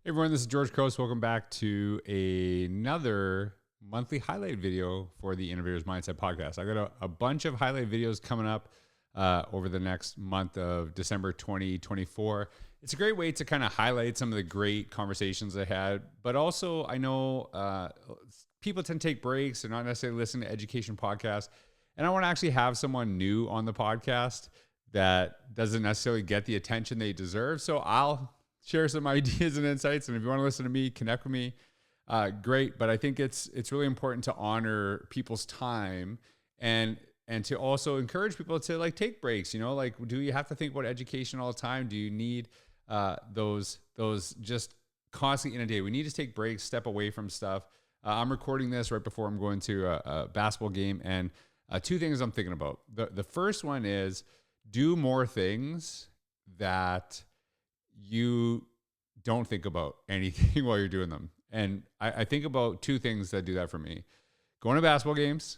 Hey everyone, this is George Couros. Welcome back to another monthly highlight video for the Innovator's Mindset podcast. I got a bunch of highlight videos coming up over the next month of December 2024. It's a great way to kind of highlight some of the great conversations I had, but also I know people tend to take breaks and not necessarily listen to education podcasts. And I want to actually have someone new on the podcast that doesn't necessarily get the attention they deserve. So I'll share some ideas and insights. And if you want to listen to me, connect with me, great. But I think it's really important to honor people's time and to also encourage people to like take breaks. You know, like, do you have to think about education all the time? Do you need those just constantly inundated? We need to take breaks, step away from stuff. I'm recording this right before I'm going to a basketball game, and two things I'm thinking about. The first one is do more things that you don't think about anything while you're doing them. And I think about two things that do that for me. Going to basketball games,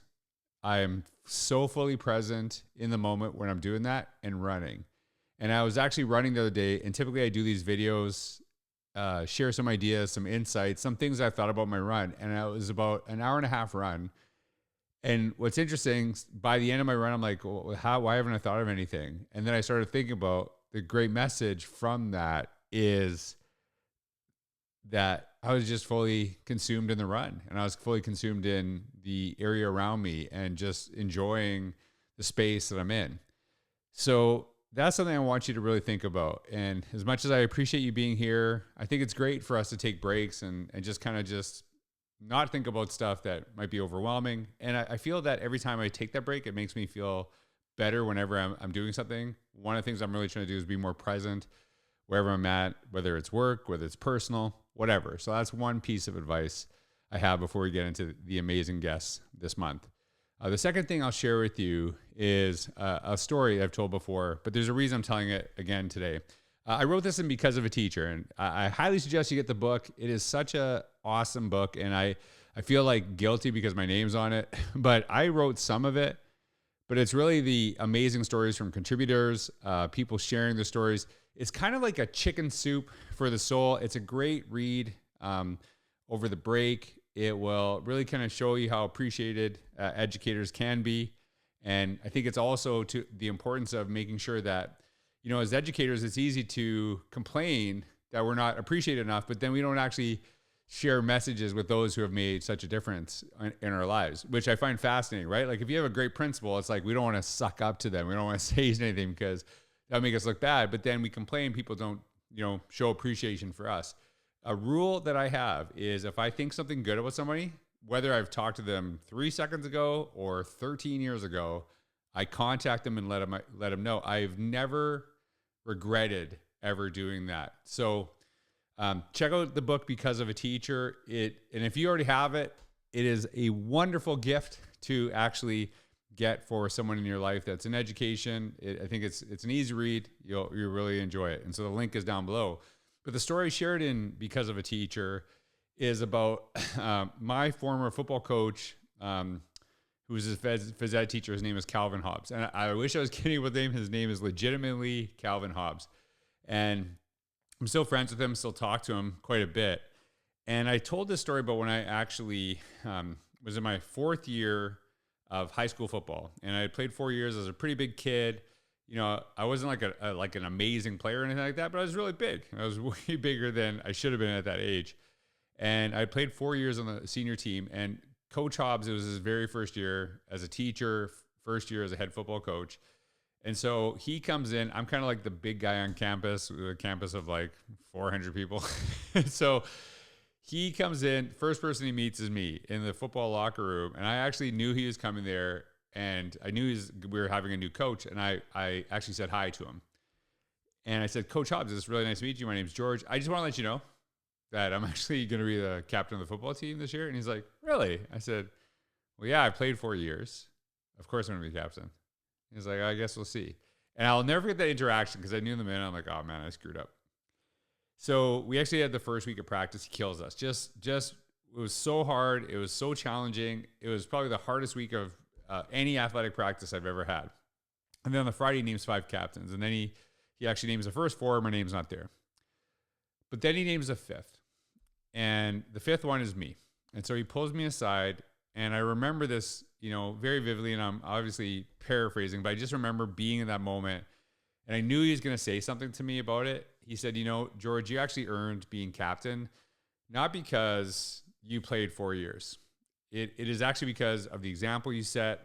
I am so fully present in the moment when I'm doing that, and running. And I was actually running the other day, and typically I do these videos, share some ideas, some insights, some things I thought about my run. And it was about an hour and a half run. And what's interesting, by the end of my run, I'm like, well, why haven't I thought of anything? And then I started thinking about the great message from that is that I was just fully consumed in the run, and I was fully consumed in the area around me and just enjoying the space that I'm in. So that's something I want you to really think about. And as much as I appreciate you being here, I think it's great for us to take breaks and just kind of just not think about stuff that might be overwhelming. And I feel that every time I take that break, it makes me feel better whenever I'm doing something. One of the things I'm really trying to do is be more present wherever I'm at, whether it's work, whether it's personal, whatever. So that's one piece of advice I have before we get into the amazing guests this month. The second thing I'll share with you is a story I've told before, but there's a reason I'm telling it again today. I wrote this in Because of a Teacher, and I highly suggest you get the book. It is such an awesome book, and I feel like guilty because my name's on it, but I wrote some of it. But it's really the amazing stories from contributors, people sharing their stories. It's kind of like a chicken soup for the soul. It's a great read over the break. It will really kind of show you how appreciated educators can be. And I think it's also to the importance of making sure that, you know, as educators, it's easy to complain that we're not appreciated enough, but then we don't actually share messages with those who have made such a difference in our lives, which I find fascinating, right? Like if you have a great principal, it's like we don't want to suck up to them. We don't want to say anything because that'll make us look bad. But then we complain people don't, you know, show appreciation for us. A rule that I have is if I think something good about somebody, whether I've talked to them 3 seconds ago or 13 years ago, I contact them and let them know. I've never regretted ever doing that. So check out the book Because of a Teacher. And if you already have it, it is a wonderful gift to actually get for someone in your life that's in education. I think it's an easy read. You'll really enjoy it. And so the link is down below. But the story shared in Because of a Teacher is about my former football coach, who was a phys ed teacher. His name is Calvin Hobbs. And I wish I was kidding with him. His name is legitimately Calvin Hobbs. And I'm still friends with him, still talk to him quite a bit. And I told this story about when I actually was in my fourth year of high school football. And I had played 4 years as a pretty big kid. You know, I wasn't like an amazing player or anything like that, but I was really big. I was way bigger than I should have been at that age. And I played 4 years on the senior team. And Coach Hobbs, it was his very first year as a teacher, first year as a head football coach. And so he comes in. I'm kind of like the big guy on campus, a campus of like 400 people. So he comes in. First person he meets is me in the football locker room. And I actually knew he was coming there. And I knew we were having a new coach. And I actually said hi to him. And I said, Coach Hobbs, it's really nice to meet you. My name's George. I just want to let you know that I'm actually going to be the captain of the football team this year. And he's like, really? I said, well, yeah, I played 4 years. Of course I'm going to be captain. He's like, I guess we'll see. And I'll never forget that interaction because I knew the minute. I'm like, oh man, I screwed up. So we actually had the first week of practice. He kills us. Just it was so hard. It was so challenging. It was probably the hardest week of any athletic practice I've ever had. And then on the Friday, he names 5 captains. And then he actually names the first 4. My name's not there. But then he names a 5th. And the fifth one is me. And so he pulls me aside, and I remember this, very vividly, and I'm obviously paraphrasing, but I just remember being in that moment, and I knew he was going to say something to me about it. He said, George, you actually earned being captain, not because you played 4 years. It is actually because of the example you set,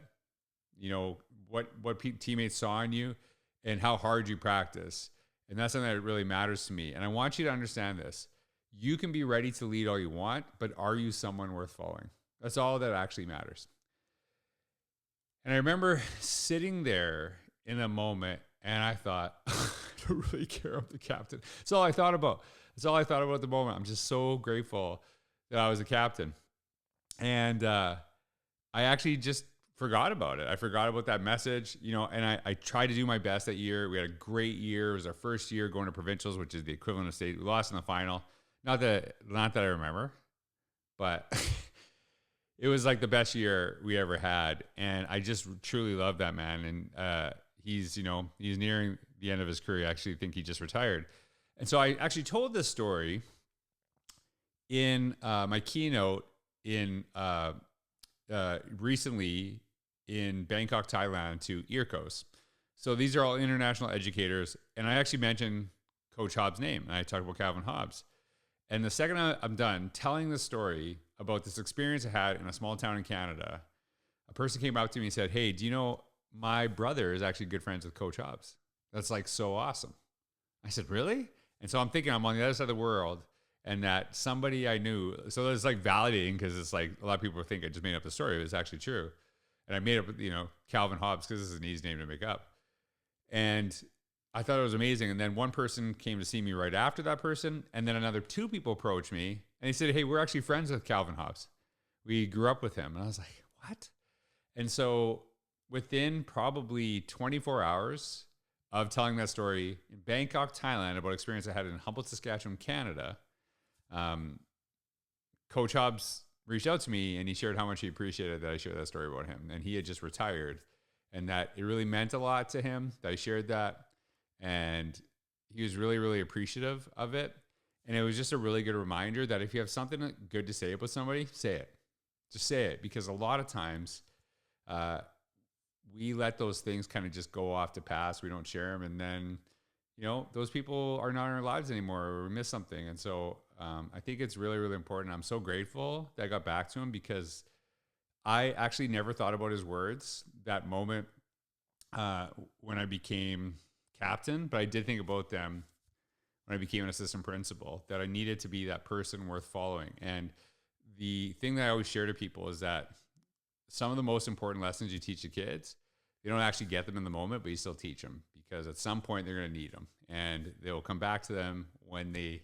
what teammates saw in you and how hard you practice. And that's something that really matters to me. And I want you to understand this. You can be ready to lead all you want, but are you someone worth following? That's all that actually matters. And I remember sitting there in a moment, and I thought, I don't really care about the captain. That's all I thought about. That's all I thought about at the moment. I'm just so grateful that I was a captain. And I actually just forgot about it. I forgot about that message, and I tried to do my best that year. We had a great year. It was our first year going to provincials, which is the equivalent of state. We lost in the final. Not that I remember, but it was like the best year we ever had. And I just truly love that man. And he's nearing the end of his career. I actually think he just retired. And so I actually told this story in my keynote in recently in Bangkok, Thailand, to IRCOS. So these are all international educators. And I actually mentioned Coach Hobbs' name. And I talked about Calvin Hobbs. And the second I'm done telling the story about this experience I had in a small town in Canada, a person came up to me and said, "Hey, do you know my brother is actually good friends with Coach Hobbs?" That's like so awesome. I said, "Really?" And so I'm thinking I'm on the other side of the world, and that somebody I knew. So it's like validating, because it's like a lot of people think I just made up the story. It was actually true. And I made up, Calvin Hobbs, because this is an easy name to make up. And I thought it was amazing. And then one person came to see me right after that person. And then another 2 people approached me, and they said, "Hey, we're actually friends with Calvin Hobbs. We grew up with him." And I was like, "What?" And so within probably 24 hours of telling that story in Bangkok, Thailand, about experience I had in Humboldt, Saskatchewan, Canada, Coach Hobbs reached out to me, and he shared how much he appreciated that I shared that story about him. And he had just retired, and that it really meant a lot to him that I shared that. And he was really, really appreciative of it. And it was just a really good reminder that if you have something good to say about somebody, say it. Just say it. Because a lot of times we let those things kind of just go off to pass. We don't share them. And then, those people are not in our lives anymore, or we miss something. And so I think it's really, really important. I'm so grateful that I got back to him, because I actually never thought about his words that moment when I became captain, but I did think about them when I became an assistant principal, that I needed to be that person worth following. And the thing that I always share to people is that some of the most important lessons you teach the kids, you don't actually get them in the moment, but you still teach them, because at some point they're going to need them, and they'll come back to them when the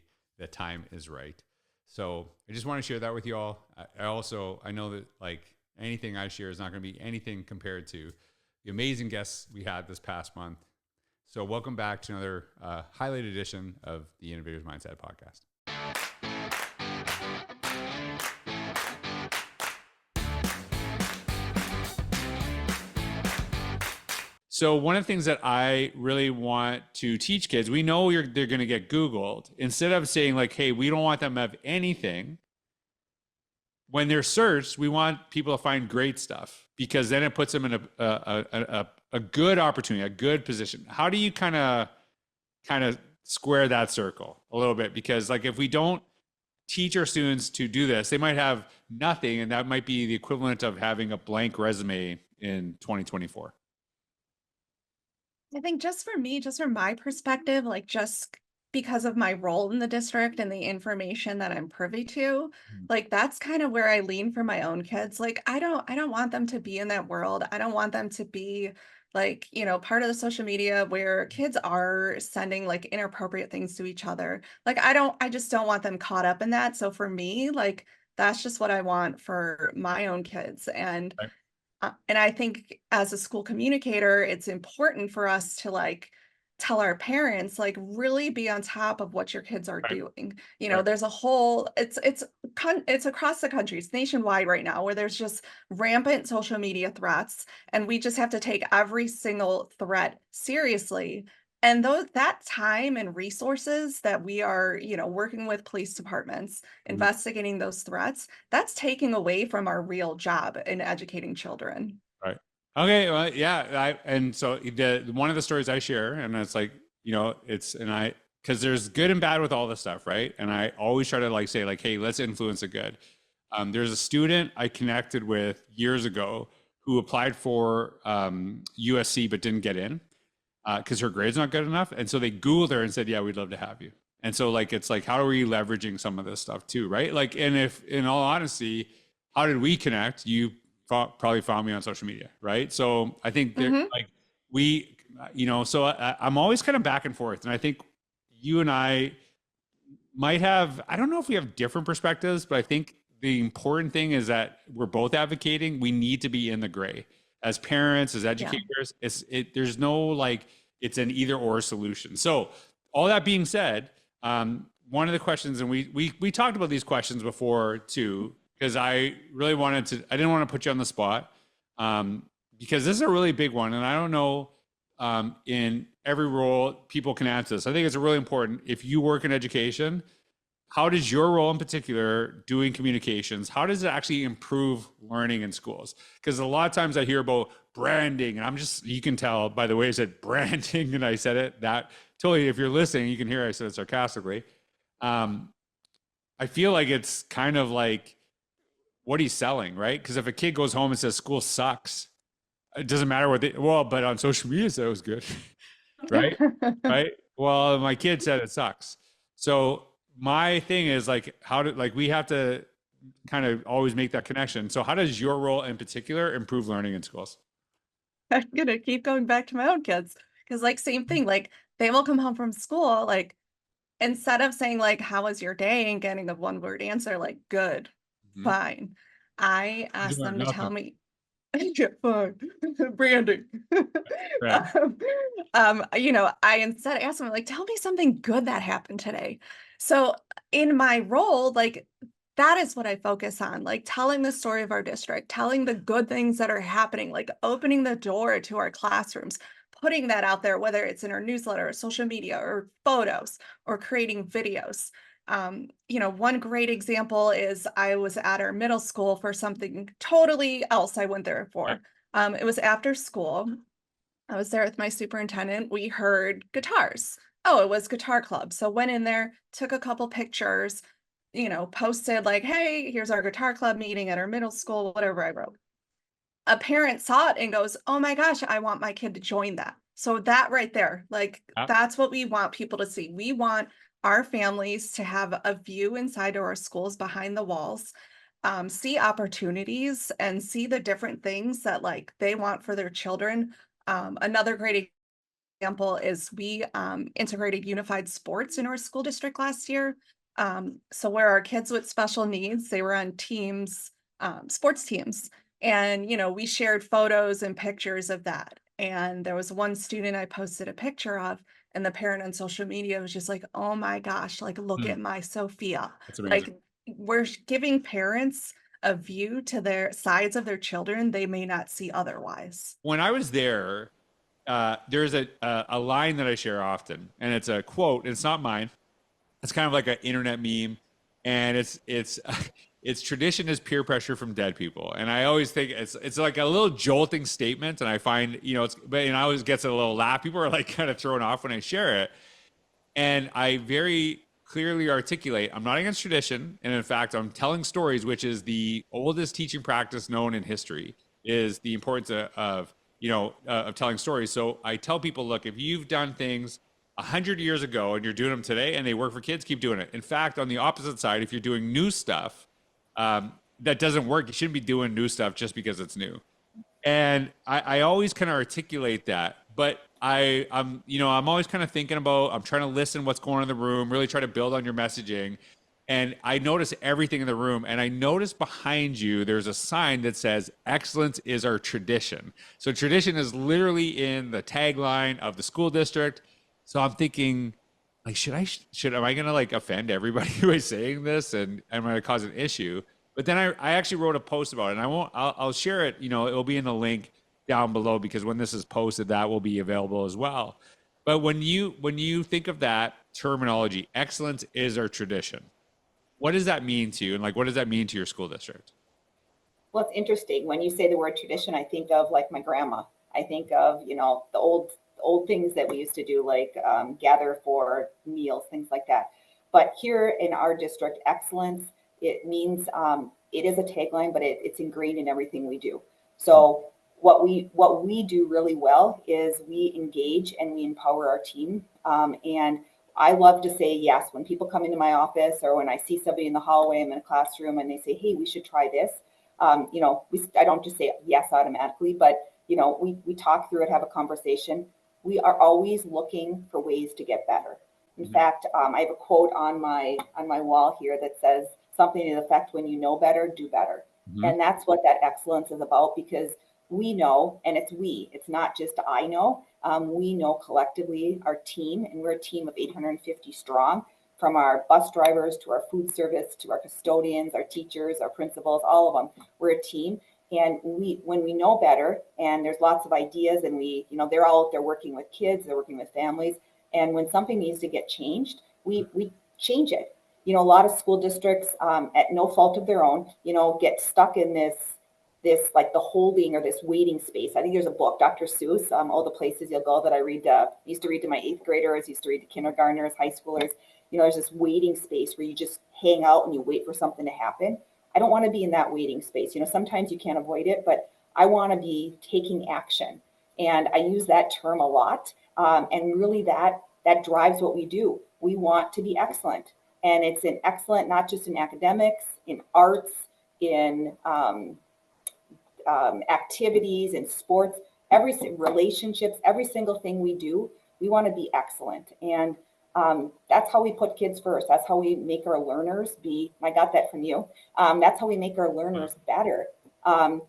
time is right. So I just want to share that with you all. I know that like anything I share is not going to be anything compared to the amazing guests we had this past month. So welcome back to another highlight edition of the Innovator's Mindset podcast. So one of the things that I really want to teach kids, we know they're going to get Googled. Instead of saying like, "Hey, we don't want them to have anything," when they're searched, we want people to find great stuff, because then it puts them in a good opportunity, a good position. How do you kind of square that circle a little bit? Because like if we don't teach our students to do this, they might have nothing, and that might be the equivalent of having a blank resume in 2024. I think just for me, just from my perspective, like just because of my role in the district and the information that I'm privy to, like that's kind of where I lean for my own kids. Like I don't want them to be in that world. I don't want them to be like, part of the social media where kids are sending like inappropriate things to each other. Like I just don't want them caught up in that. So for me, like that's just what I want for my own kids. Right. And I think as a school communicator, it's important for us to like tell our parents, like really be on top of what your kids are Right. doing. Right. There's a whole, it's across the country, it's nationwide right now, where there's just rampant social media threats, and we just have to take every single threat seriously. And that time and resources that we are, working with police departments, Mhm. investigating those threats, that's taking away from our real job in educating children. Right. Okay. Well, yeah. And so one of the stories I share, and it's like, because there's good and bad with all this stuff, right? And I always try to like say like, hey, let's influence the good. There's a student I connected with years ago who applied for USC but didn't get in because her grade's not good enough. And so they Googled her and said, yeah, we'd love to have you. And so like, it's like, how are we leveraging some of this stuff too, right? Like, and if in all honesty, how did we connect? You probably found me on social media, right? So I think there, Mhm. like we, so I'm always kind of back and forth. And I think you and I might have, I don't know if we have different perspectives, but I think the important thing is that we're both advocating we need to be in the gray as parents, as Yeah. educators. There's no like it's an either or solution. So all that being said, one of the questions, and we talked about these questions before too, because I didn't want to put you on the spot, because this is a really big one, and I don't know in every role people can answer this. I think it's really important. If you work in education, how does your role in particular doing communications, how does it actually improve learning in schools? Because a lot of times I hear about branding, and you can tell by the way I said branding and I said it, that totally, if you're listening, you can hear I said it sarcastically. I feel like it's kind of like, what are you selling, right? Because if a kid goes home and says school sucks, it doesn't matter but on social media said it was good, right? Right? Well, my kid said it sucks. So my thing is like, we have to kind of always make that connection. So how does your role in particular improve learning in schools? I'm gonna keep going back to my own kids because, like, same thing. Like, they will come home from school, like, instead of saying like, "How was your day?" and getting a one-word answer like, "Good, Mhm. fine," I You ask learn them to tell nothing. me, yeah, fine, branding. Right. um, I instead ask them like, "Tell me something good that happened today." So in my role, like, that is what I focus on, like telling the story of our district, telling the good things that are happening, like opening the door to our classrooms, putting that out there, whether it's in our newsletter or social media or photos or creating videos. One great example is I was at our middle school for something totally else I went there Yeah. for. It was after school. I was there with my superintendent. We heard guitars. Oh, it was guitar club. So went in there, took a couple pictures, posted like, "Hey, here's our guitar club meeting at our middle school," whatever I wrote. A parent saw it and goes, "Oh my gosh, I want my kid to join that." So that right there, like, Yeah. that's what we want people to see. We want our families to have a view inside of our schools behind the walls, see opportunities and see the different things that like they want for their children. Another great example is we integrated unified sports in our school district last year. So where our kids with special needs, they were on teams, sports teams, and we shared photos and pictures of that. And there was one student I posted a picture of, and the parent on social media was just like, "Oh my gosh, like look Hmm. at my Sophia." That's amazing. Like, we're giving parents a view to their sides of their children they may not see otherwise. When I was there, there's a line that I share often, and it's a quote. It's not mine. It's kind of like an internet meme, and it's it's tradition is peer pressure from dead people. And I always think it's like a little jolting statement, and I find I always gets a little laugh. People are like kind of thrown off when I share it, and I very clearly articulate I'm not against tradition, and in fact I'm telling stories, which is the oldest teaching practice known in history, is the importance of telling stories. So I tell people, look, if you've done things 100 years ago and you're doing them today and they work for kids, keep doing it. In fact, on the opposite side, if you're doing new stuff that doesn't work, you shouldn't be doing new stuff just because it's new. And I always kind of articulate that, but I'm always kind of thinking about, I'm trying to listen what's going on in the room, really try to build on your messaging. And I notice everything in the room, and I notice behind you there's a sign that says excellence is our tradition. So tradition is literally in the tagline of the school district. So I'm thinking, like, am I gonna like offend everybody by saying this, and am I gonna cause an issue? But then I actually wrote a post about it, and I'll share it. It'll be in the link down below, because when this is posted, that will be available as well. But when you think of that terminology, excellence is our tradition. What does that mean to you? And like, what does that mean to your school district? Well, it's interesting. When you say the word tradition, I think of like my grandma. I think of, the old things that we used to do, like gather for meals, things like that. But here in our district, excellence, it means it is a tagline, but it's ingrained in everything we do. So what we do really well is we engage and we empower our team. And I love to say yes when people come into my office, or when I see somebody in the hallway, I'm in a classroom, and they say, "Hey, we should try this." I don't just say yes automatically, but we talk through it, have a conversation. We are always looking for ways to get better. In fact, I have a quote on my wall here that says something to the effect, "When you know better, do better." And that's what that excellence is about, because we know, and it's not just I know, we know collectively, our team, and we're a team of 850 strong, from our bus drivers to our food service to our custodians, our teachers, our principals, all of them. We're a team. And when we know better, and there's lots of ideas, and they're all out there working with kids, they're working with families. And when something needs to get changed, we change it. A lot of school districts, at no fault of their own, get stuck in this like the holding or this waiting space. I think there's a book, Dr. Seuss, All the Places You'll Go, that I used to read to my 8th graders, used to read to kindergartners, high schoolers. There's this waiting space where you just hang out and you wait for something to happen. I don't want to be in that waiting space. Sometimes you can't avoid it, but I want to be taking action. And I use that term a lot. And really that drives what we do. We want to be excellent. And it's an excellent, not just in academics, in arts, in activities, in sports, relationships, every single thing we do, we want to be excellent. And that's how we put kids first. That's how we make our learners be. I got that from you. That's how we make our learners better,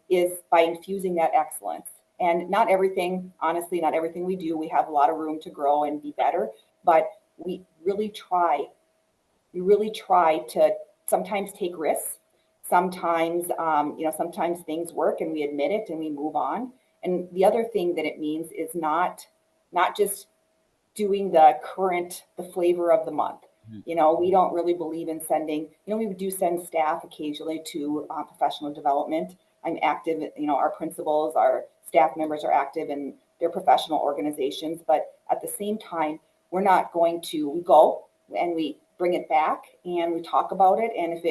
is by infusing that excellence. And not everything we do, we have a lot of room to grow and be better, but we really try to sometimes take risks. Sometimes, sometimes things work and we admit it and we move on. And the other thing that it means is not just doing the flavor of the month. We don't really believe in sending, we do send staff occasionally to professional development. I'm active, our principals, our staff members are active in their professional organizations, but at the same time, we go and we bring it back and we talk about it. And if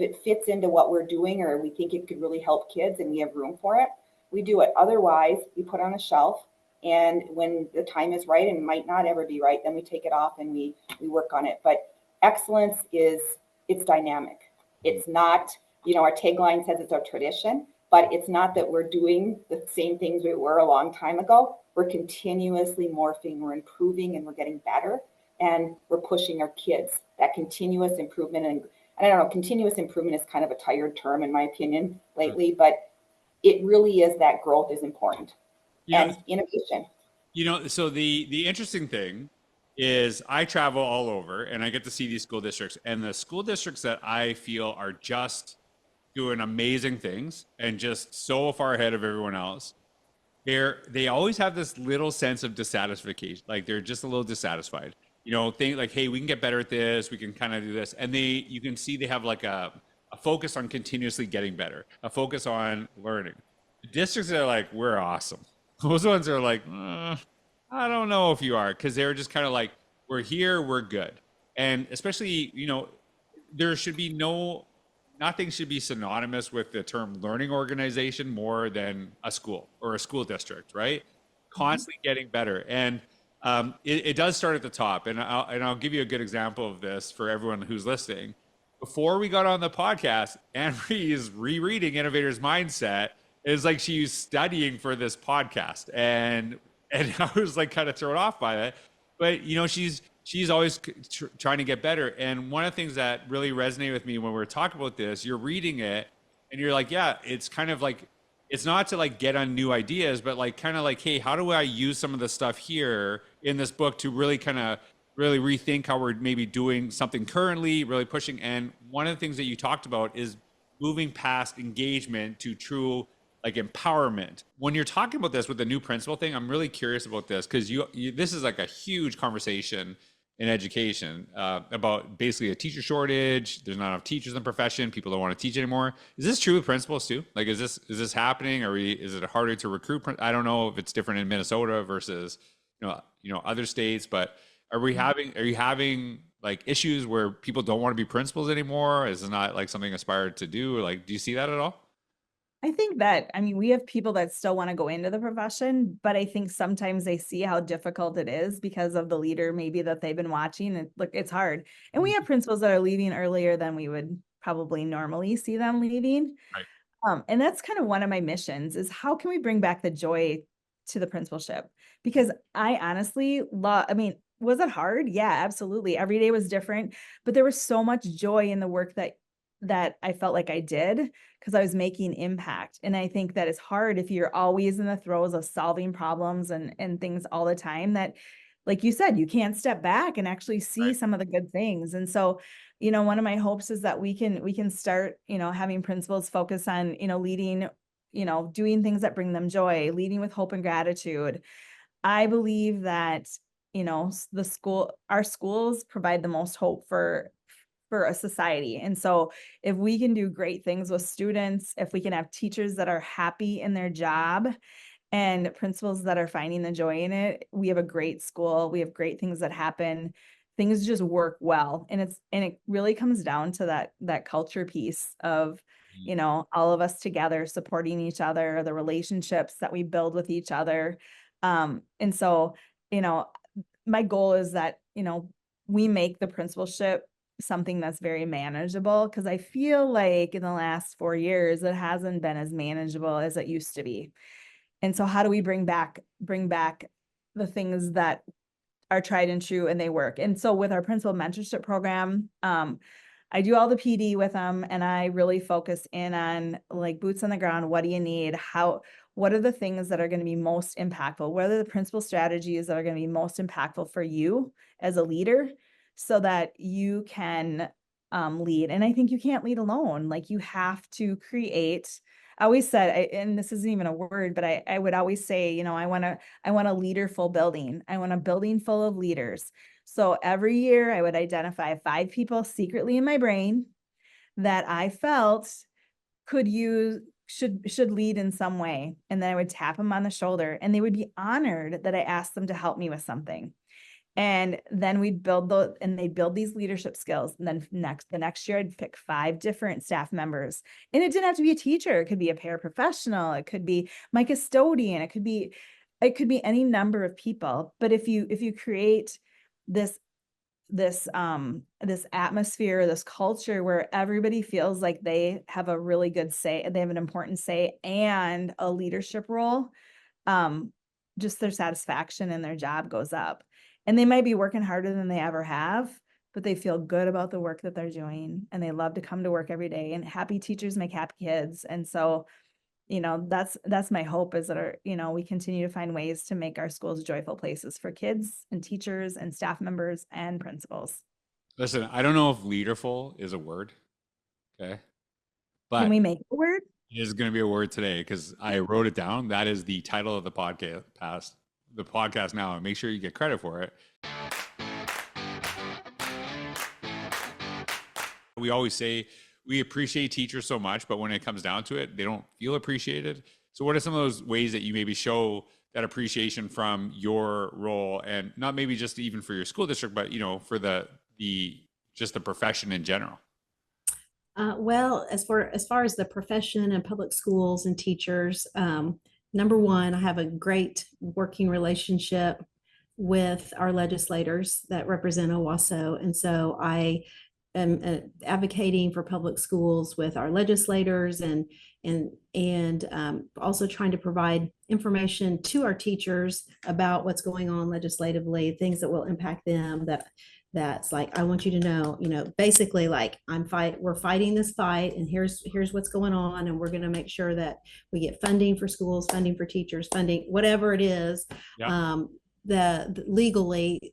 it fits into what we're doing, or we think it could really help kids and we have room for it, we do it. Otherwise, we put on a shelf. And when the time is right, and it might not ever be right, then we take it off and we work on it. But excellence it's dynamic. It's not, our tagline says it's our tradition, but it's not that we're doing the same things we were a long time ago. We're continuously morphing, we're improving, and we're getting better. And we're pushing our kids, that continuous improvement. And I don't know, continuous improvement is kind of a tired term, in my opinion, lately, but it really is, that growth is important. And innovation. So the interesting thing is I travel all over and I get to see these school districts, and the school districts that I feel are just doing amazing things and just so far ahead of everyone else, they always have this little sense of dissatisfaction. Like they're just a little dissatisfied, think like, hey, we can get better at this. We can kind of do this. And you can see they have like a focus on continuously getting better, a focus on learning. The districts that are like, we're awesome. Those ones are like, I don't know if you are, because they're just kind of like, we're here, we're good. And especially, there should be nothing should be synonymous with the term learning organization more than a school or a school district, right? Constantly getting better. And it does start at the top. And I'll give you a good example of this for everyone who's listening. Before we got on the podcast, Ann-Marie is rereading Innovator's Mindset. It's like she was studying for this podcast, and I was like kind of thrown off by it. But she's always trying to get better. And one of the things that really resonated with me when we were talking about this, you're reading it and you're like, yeah, it's kind of like, it's not to like get on new ideas, but like kind of like, hey, how do I use some of the stuff here in this book to really kind of really rethink how we're maybe doing something currently, really pushing. And one of the things that you talked about is moving past engagement to true like empowerment. When you're talking about this with the new principal thing, I'm really curious about this because this is like a huge conversation in education about basically a teacher shortage. There's not enough teachers in the profession. People don't want to teach anymore. Is this true with principals too? Like, is this happening? Is it harder to recruit? I don't know if it's different in Minnesota versus other states, but are you having like issues where people don't want to be principals anymore? Is it not like something aspired to do? Like, do you see that at all? I think that, I mean, we have people that still want to go into the profession, but I think sometimes they see how difficult it is because of the leader maybe that they've been watching. And look, it's hard. And we have principals that are leaving earlier than we would probably normally see them leaving. Right. And that's kind of one of my missions is how can we bring back the joy to the principalship? Because I honestly love, I mean, was it hard? Yeah, absolutely. Every day was different, but there was so much joy in the work that I felt like I did because I was making impact. And I think that it's hard if you're always in the throes of solving problems and things all the time that, like you said, you can't step back and actually see Right. some of the good things. And so, one of my hopes is that we can start, having principals focus on, leading, doing things that bring them joy, leading with hope and gratitude. I believe that, our schools provide the most hope for a society. And so if we can do great things with students, if we can have teachers that are happy in their job and principals that are finding the joy in it, we have a great school. We have great things that happen. Things just work well. And it really comes down to that culture piece of, all of us together supporting each other, the relationships that we build with each other. And so, my goal is that, we make the principalship something that's very manageable because I feel like in the last 4 years, it hasn't been as manageable as it used to be. And so how do we bring back the things that are tried and true and they work? And so with our principal mentorship program, I do all the PD with them and I really focus in on like boots on the ground. What do you need? What are the things that are going to be most impactful? What are the principal strategies that are going to be most impactful for you as a leader so that you can lead? And I think you can't lead alone. Like you have to create. I always said, and this isn't even a word, but I would always say, I want a leaderful building. I want a building full of leaders. So every year I would identify 5 people secretly in my brain that I felt should lead in some way. And then I would tap them on the shoulder and they would be honored that I asked them to help me with something. And then we'd they build these leadership skills. And then the next year I'd pick 5 different staff members. And it didn't have to be a teacher. It could be a paraprofessional. It could be my custodian. It could be any number of people. But if you create this atmosphere, this culture where everybody feels like they have a really good say, they have an important say and a leadership role, just their satisfaction in their job goes up. And they might be working harder than they ever have, but they feel good about the work that they're doing and they love to come to work every day, and happy teachers make happy kids. And so, that's my hope is that we continue to find ways to make our schools joyful places for kids and teachers and staff members and principals. Listen, I don't know if leaderful is a word. Okay. But can we make it a word? It is going to be a word today because I wrote it down. That is the title of the podcast now, and make sure you get credit for it. We always say we appreciate teachers so much, but when it comes down to it, they don't feel appreciated. So what are some of those ways that you maybe show that appreciation from your role, and not maybe just even for your school district, but for the profession in general? Well, as far as the profession and public schools and teachers, number one, I have a great working relationship with our legislators that represent Owasso. And so I am advocating for public schools with our legislators and also trying to provide information to our teachers about what's going on legislatively, things that will impact them, that's like, I want you to know, basically like we're fighting this fight and here's what's going on. And we're going to make sure that we get funding for schools, funding for teachers, funding, whatever it is, the legally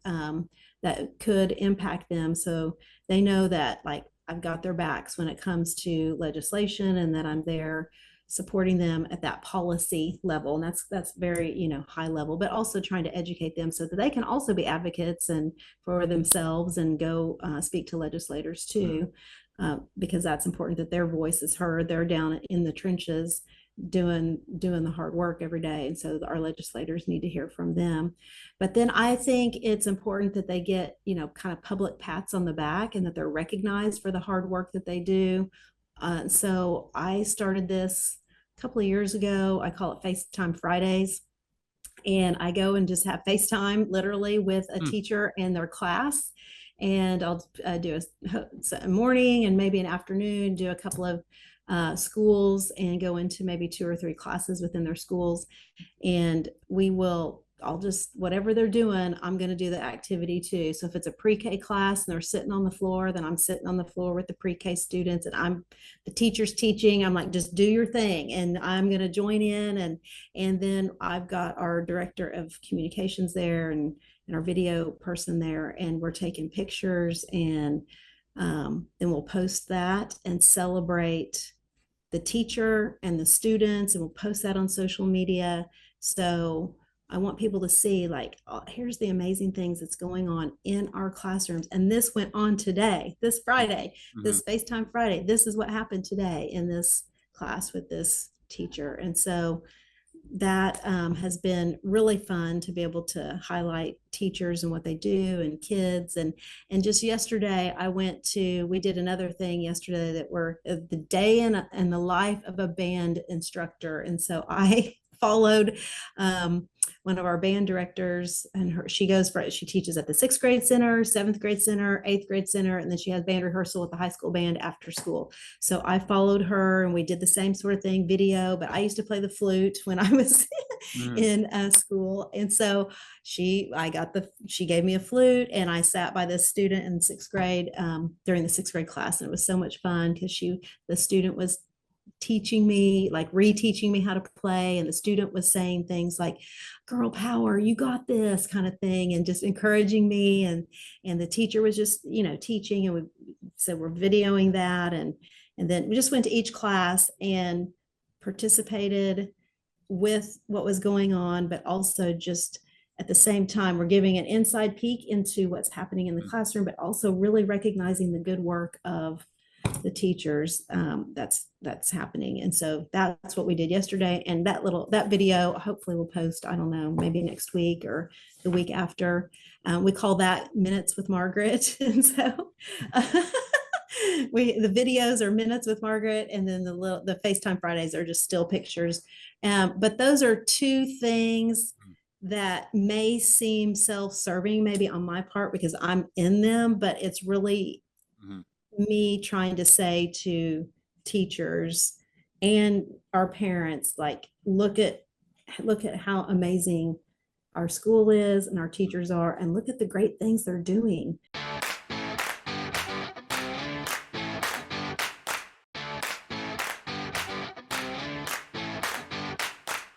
that could impact them. So they know that like I've got their backs when it comes to legislation and that I'm there supporting them at that policy level. And that's very, you know, high level, but also trying to educate them so that they can also be advocates and for themselves and go speak to legislators too, because that's important that their voice is heard. They're down in the trenches doing the hard work every day. And so our legislators need to hear from them. But then I think it's important that they get, you know, kind of public pats on the back and that they're recognized for the hard work that they do. So I started this a couple of years ago. I call it FaceTime Fridays. And I go and just have FaceTime literally with a teacher in their class. And I'll do a morning and maybe an afternoon, do a couple of schools and go into maybe 2 or 3 classes within their schools. And I'll just, whatever they're doing, I'm going to do the activity too. So if it's a pre-K class and they're sitting on the floor, then I'm sitting on the floor with the pre-K students and the teacher's teaching. I'm like, just do your thing. And I'm going to join in. And then I've got our director of communications there and our video person there. And we're taking pictures and then we'll post that and celebrate the teacher and the students. And we'll post that on social media. So I want people to see like, oh, here's the amazing things that's going on in our classrooms. And this went on today, this Friday, this FaceTime Friday. This is what happened today in this class with this teacher. And so that has been really fun to be able to highlight teachers and what they do and kids. And just yesterday we did another thing yesterday that were the day in the life of a band instructor. And so I followed one of our band directors, and she teaches at the 6th grade center, 7th grade center, 8th grade center, and then she has band rehearsal with the high school band after school. So I followed her and we did the same sort of thing, video, but I used to play the flute when I was in school. And so she gave me a flute and I sat by this student in 6th grade during the 6th grade class. And it was so much fun because the student was teaching me, like reteaching me how to play. And the student was saying things like, girl power, you got this kind of thing, and just encouraging me. And the teacher was just, you know, teaching, and we're videoing that. And then we just went to each class and participated with what was going on, but also just at the same time, we're giving an inside peek into what's happening in the classroom, but also really recognizing the good work of the teachers that's happening. And so that's what we did yesterday. And that video hopefully we'll post, I don't know, maybe next week or the week after. We call that Minutes with Margaret. And so the videos are Minutes with Margaret, and then the FaceTime Fridays are just still pictures. But those are 2 things that may seem self-serving maybe on my part because I'm in them, but it's really me trying to say to teachers and our parents, like, look at how amazing our school is and our teachers are, and look at the great things they're doing.